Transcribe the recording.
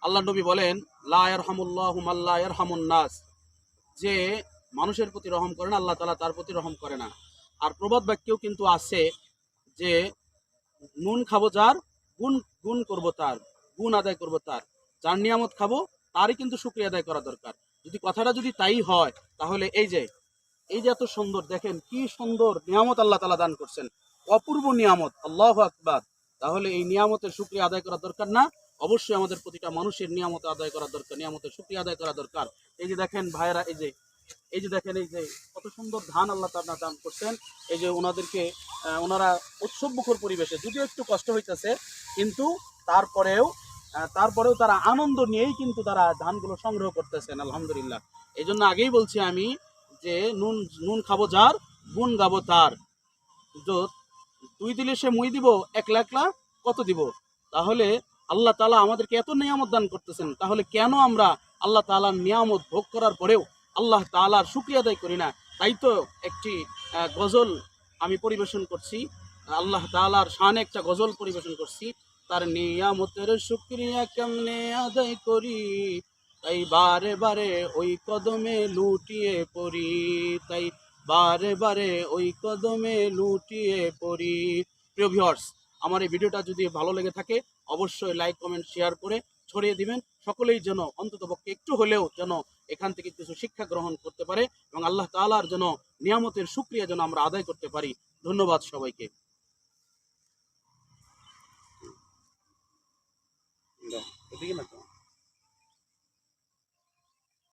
আল্লাহ নবী বলেন, লা ইয়ারহামুল্লাহু মান লা ইয়ারহামুন নাস, যে মানুষের প্রতি রহম করে না আল্লাহ তাআলা তার প্রতি রহম করে না। আর প্রবাদ বাক্যেও কিন্তু আছে যে নুন খাবো যার, গুণ গুণ করব তার, গুণ আদায় করব তার, যার নিয়ামত খাবো তারই কিন্তু শুকরিয়া আদায় করা দরকার। যদি কথাটা যদি তাই হয়, তাহলে এই যে এত সুন্দর, দেখেন কি সুন্দর নিয়ামত আল্লাহ তাআলা দান করছেন, অপূর্ব নিয়ামত, আল্লাহু আকবার। তাহলে এই নিয়ামতের শুকরিয়া আদায় করা দরকার না? অবশ্যই আমাদের প্রতিটা মানুষের নিয়ামত আদায় করা দরকার, নিয়ামতের শুকরিয়া আদায় করা দরকার। এই যে দেখেন ভাইরা, এই যে দেখেন, এই যে কত সুন্দর ধান আল্লাহ তাআলা দান করছেন। এই যে ওনাদেরকে ওনারা উৎসবমুখর পরিবেশে, যদিও একটু কষ্ট হইতেছে, কিন্তু তারপরেও তারা আনন্দ নিয়েই কিন্তু তারা ধানগুলো সংগ্রহ করতেছেন, আলহামদুলিল্লাহ। এই জন্য আগেই বলছি আমি যে নুন নুন খাবো যার, গুণ গাবো তার। দুই দিলে সে মুই দিব, একলা একলা কত দিব? তাহলে আল্লাহ তাআলা আমাদেরকে এত নিয়ামত দান করতেছেন, তাহলে কেন আমরা আল্লাহ তাআলার নিয়ামত ভোগ করার পরেও আল্লাহ তাআলার শুকরিয়া আদায় করি না? তাই তো একটি গজল আমি পরিবেশন করছি, আল্লাহ তাআলার শানে একটা গজল পরিবেশন করছি। তার নিয়ামতের শুকরিয়া কেমনে আদায় করি, তাই বারে বারে ওই কদমে লুটিয়ে পড়ি, তাই বারে বারে ওই কদমে লুটিয়ে পড়ি। প্রিয় ভিউয়ার্স, আমার এই ভিডিওটা যদি ভালো লেগে থাকে, অবশ্যই লাইক কমেন্ট শেয়ার করে ছড়িয়ে দিবেন। সকলেই যেন অন্ততপক্ষে একটু হলেও যেন এখান থেকে কিছু শিক্ষা গ্রহণ করতে পারে, এবং আল্লাহ তাআলার যেন নিয়ামতের শুকরিয়া যেন আমরা আদায় করতে পারি। ধন্যবাদ সবাইকে। এদিকে না তো।